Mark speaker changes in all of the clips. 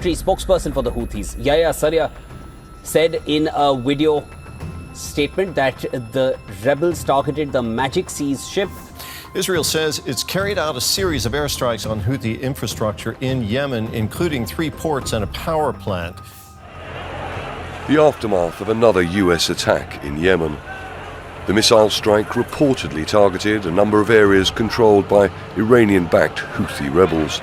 Speaker 1: military spokesperson for the Houthis, Yahya Sarya, said in a video statement that the rebels targeted the Magic Seas ship.
Speaker 2: Israel says it's carried out a series of airstrikes on Houthi infrastructure in Yemen, including 3 ports and a power plant.
Speaker 3: The aftermath of another US attack in Yemen. The missile strike reportedly targeted a number of areas controlled by Iranian-backed Houthi rebels.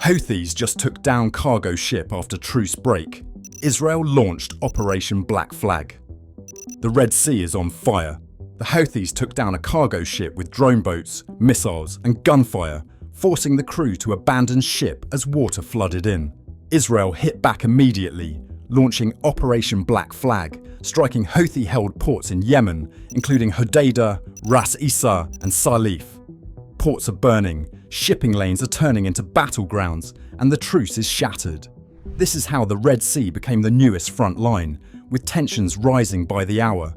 Speaker 4: Houthis just took down cargo ship after truce break. Israel launched Operation Black Flag. The Red Sea is on fire. The Houthis took down a cargo ship with drone boats, missiles and gunfire, forcing the crew to abandon ship as water flooded in. Israel hit back immediately, launching Operation Black Flag, striking Houthi-held ports in Yemen, including Hodeida, Ras Isa and Salif. Ports are burning, shipping lanes are turning into battlegrounds, and the truce is shattered. This is how the Red Sea became the newest front line, with tensions rising by the hour.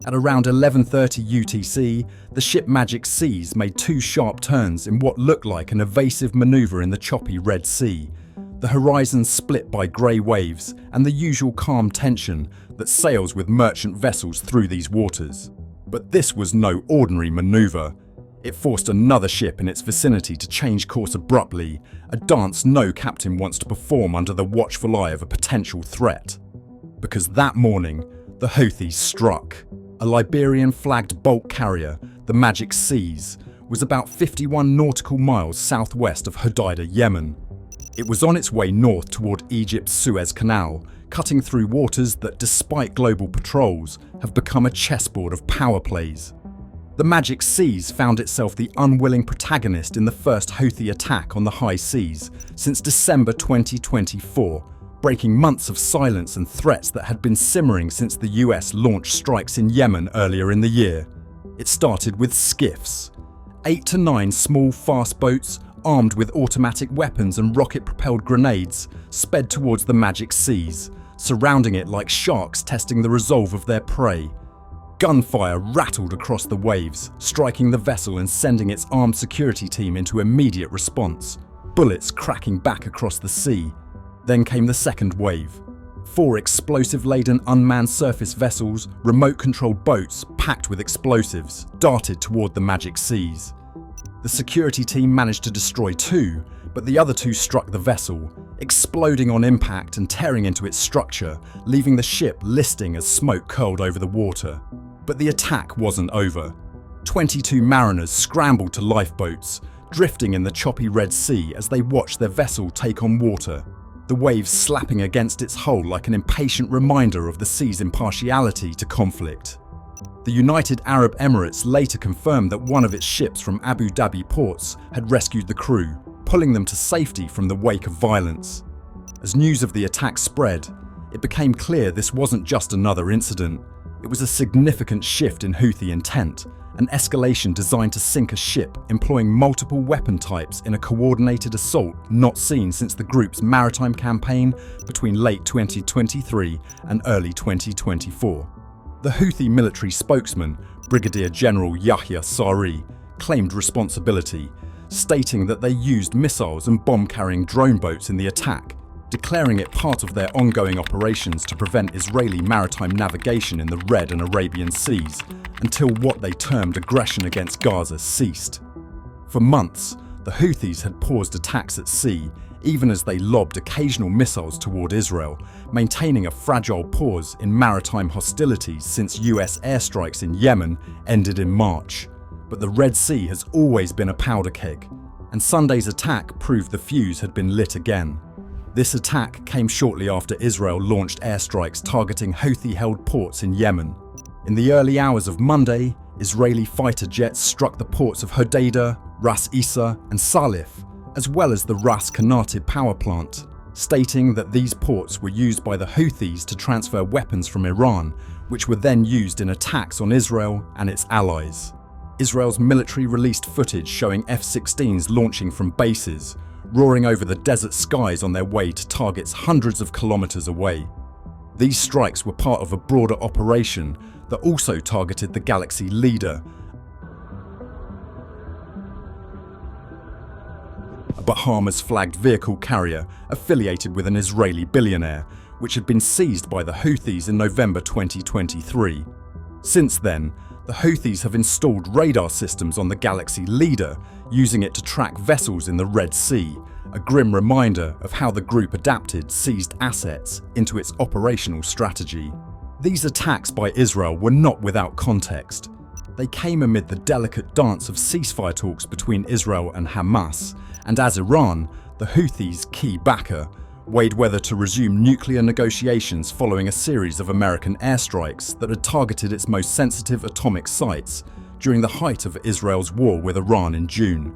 Speaker 4: At around 11:30 UTC, the ship Magic Seas made 2 sharp turns in what looked like an evasive manoeuvre in the choppy Red Sea. The horizon split by grey waves and the usual calm tension that sails with merchant vessels through these waters. But this was no ordinary manoeuvre. It forced another ship in its vicinity to change course abruptly, a dance no captain wants to perform under the watchful eye of a potential threat. Because that morning, the Houthis struck. A Liberian-flagged bulk carrier, the Magic Seas, was about 51 nautical miles southwest of Hodeida, Yemen. It was on its way north toward Egypt's Suez Canal, cutting through waters that, despite global patrols, have become a chessboard of power plays. The Magic Seas found itself the unwilling protagonist in the first Houthi attack on the high seas since December 2024, breaking months of silence and threats that had been simmering since the US launched strikes in Yemen earlier in the year. It started with skiffs. 8 to 9 small fast boats, armed with automatic weapons and rocket-propelled grenades, sped towards the Magic Seas, surrounding it like sharks testing the resolve of their prey. Gunfire rattled across the waves, striking the vessel and sending its armed security team into immediate response, bullets cracking back across the sea. Then came the second wave. 4 explosive-laden unmanned surface vessels, remote-controlled boats packed with explosives, darted toward the Magic Seas. The security team managed to destroy 2, but the other 2 struck the vessel, exploding on impact and tearing into its structure, leaving the ship listing as smoke curled over the water. But the attack wasn't over. 22 mariners scrambled to lifeboats, drifting in the choppy Red Sea as they watched their vessel take on water, the waves slapping against its hull like an impatient reminder of the sea's impartiality to conflict. The United Arab Emirates later confirmed that one of its ships from Abu Dhabi ports had rescued the crew, pulling them to safety from the wake of violence. As news of the attack spread, it became clear this wasn't just another incident. It was a significant shift in Houthi intent, an escalation designed to sink a ship employing multiple weapon types in a coordinated assault not seen since the group's maritime campaign between late 2023 and early 2024. The Houthi military spokesman, Brigadier General Yahya Sari, claimed responsibility, stating that they used missiles and bomb-carrying drone boats in the attack, declaring it part of their ongoing operations to prevent Israeli maritime navigation in the Red and Arabian Seas until what they termed aggression against Gaza ceased. For months, the Houthis had paused attacks at sea, even as they lobbed occasional missiles toward Israel, maintaining a fragile pause in maritime hostilities since US airstrikes in Yemen ended in March. But the Red Sea has always been a powder keg, and Sunday's attack proved the fuse had been lit again. This attack came shortly after Israel launched airstrikes targeting Houthi-held ports in Yemen. In the early hours of Monday, Israeli fighter jets struck the ports of Hodeida, Ras Isa and Salif, as well as the Ras power plant, stating that these ports were used by the Houthis to transfer weapons from Iran, which were then used in attacks on Israel and its allies. Israel's military released footage showing F-16s launching from bases, roaring over the desert skies on their way to targets hundreds of kilometers away. These strikes were part of a broader operation that also targeted the Galaxy leader, a Bahamas-flagged vehicle carrier affiliated with an Israeli billionaire, which had been seized by the Houthis in November 2023. Since then, the Houthis have installed radar systems on the Galaxy Leader, using it to track vessels in the Red Sea, a grim reminder of how the group adapted seized assets into its operational strategy. These attacks by Israel were not without context. They came amid the delicate dance of ceasefire talks between Israel and Hamas, and as Iran, the Houthis' key backer, weighed whether to resume nuclear negotiations following a series of American airstrikes that had targeted its most sensitive atomic sites during the height of Israel's war with Iran in June.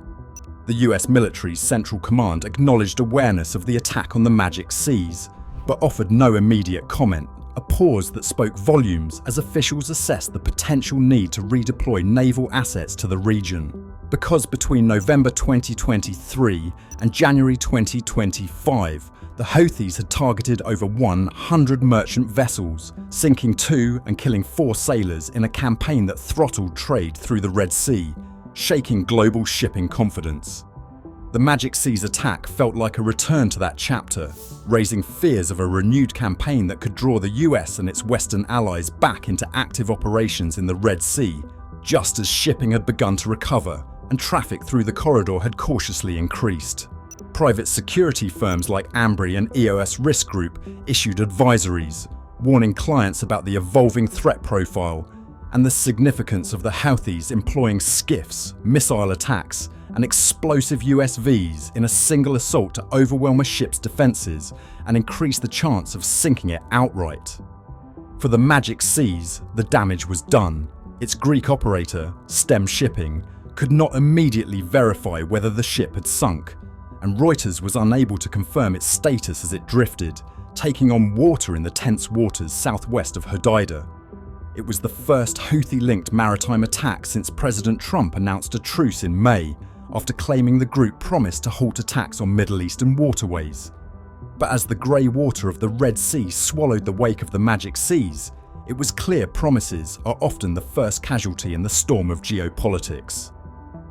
Speaker 4: The US military's Central Command acknowledged awareness of the attack on the Magic Seas, but offered no immediate comment, a pause that spoke volumes as officials assessed the potential need to redeploy naval assets to the region. Because between November 2023 and January 2025, the Houthis had targeted over 100 merchant vessels, sinking 2 and killing 4 sailors in a campaign that throttled trade through the Red Sea, shaking global shipping confidence. The Magic Seas attack felt like a return to that chapter, raising fears of a renewed campaign that could draw the US and its Western allies back into active operations in the Red Sea, just as shipping had begun to recover and traffic through the corridor had cautiously increased. Private security firms like Ambry and EOS Risk Group issued advisories, warning clients about the evolving threat profile and the significance of the Houthis employing skiffs, missile attacks, and explosive USVs in a single assault to overwhelm a ship's defences and increase the chance of sinking it outright. For the Magic Seas, the damage was done. Its Greek operator, Stem Shipping, could not immediately verify whether the ship had sunk, and Reuters was unable to confirm its status as it drifted, taking on water in the tense waters southwest of Hodeida. It was the first Houthi-linked maritime attack since President Trump announced a truce in May, after claiming the group promised to halt attacks on Middle Eastern waterways. But as the grey water of the Red Sea swallowed the wake of the Magic Seas, it was clear promises are often the first casualty in the storm of geopolitics.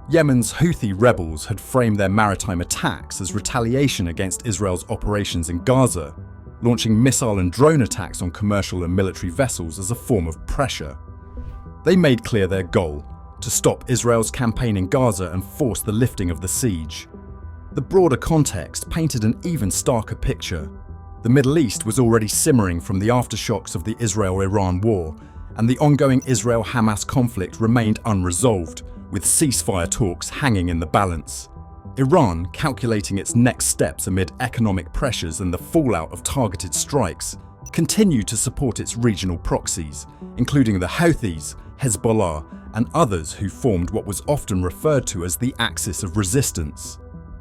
Speaker 4: Yemen's Houthi rebels had framed their maritime attacks as retaliation against Israel's operations in Gaza, launching missile and drone attacks on commercial and military vessels as a form of pressure. They made clear their goal: to stop Israel's campaign in Gaza and force the lifting of the siege. The broader context painted an even starker picture. The Middle East was already simmering from the aftershocks of the Israel-Iran war, and the ongoing Israel-Hamas conflict remained unresolved, with ceasefire talks hanging in the balance. Iran, calculating its next steps amid economic pressures and the fallout of targeted strikes, continued to support its regional proxies, including the Houthis, Hezbollah, and others who formed what was often referred to as the axis of resistance.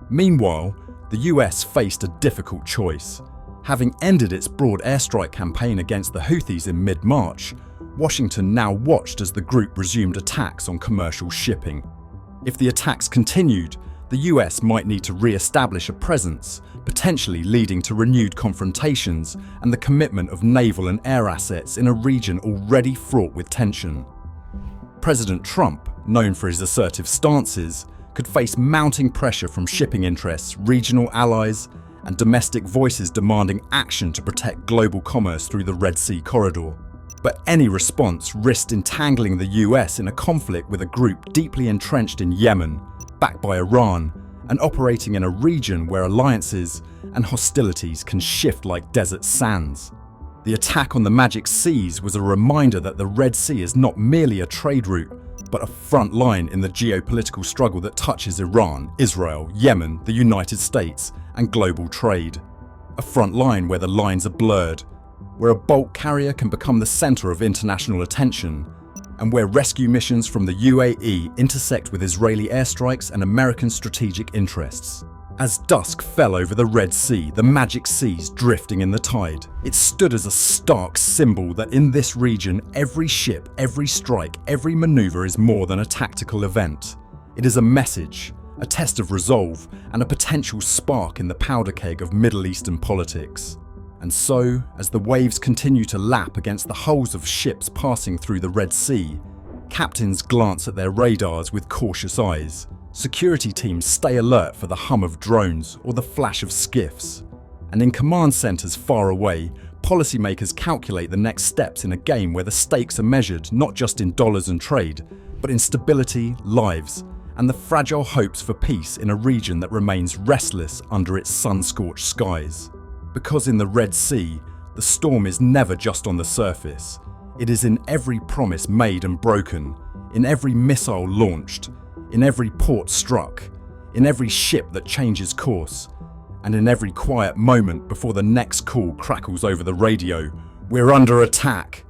Speaker 4: Meanwhile, the US faced a difficult choice. Having ended its broad airstrike campaign against the Houthis in mid-March, Washington now watched as the group resumed attacks on commercial shipping. If the attacks continued, the US might need to re-establish a presence, potentially leading to renewed confrontations and the commitment of naval and air assets in a region already fraught with tension. President Trump, known for his assertive stances, could face mounting pressure from shipping interests, regional allies, and domestic voices demanding action to protect global commerce through the Red Sea corridor. But any response risked entangling the US in a conflict with a group deeply entrenched in Yemen, backed by Iran, and operating in a region where alliances and hostilities can shift like desert sands. The attack on the Magic Seas was a reminder that the Red Sea is not merely a trade route, but a front line in the geopolitical struggle that touches Iran, Israel, Yemen, the United States, and global trade. A front line where the lines are blurred, where a bulk carrier can become the center of international attention, and where rescue missions from the UAE intersect with Israeli airstrikes and American strategic interests. As dusk fell over the Red Sea, the Magic Seas drifting in the tide, it stood as a stark symbol that in this region, every ship, every strike, every maneuver is more than a tactical event. It is a message, a test of resolve, and a potential spark in the powder keg of Middle Eastern politics. And so, as the waves continue to lap against the hulls of ships passing through the Red Sea, captains glance at their radars with cautious eyes, Security teams stay alert for the hum of drones or the flash of skiffs. And in command centres far away, policymakers calculate the next steps in a game where the stakes are measured not just in dollars and trade, but in stability, lives, and the fragile hopes for peace in a region that remains restless under its sun-scorched skies. Because in the Red Sea, the storm is never just on the surface. It is in every promise made and broken, in every missile launched, in every port struck, in every ship that changes course, and in every quiet moment before the next call crackles over the radio. We're under attack.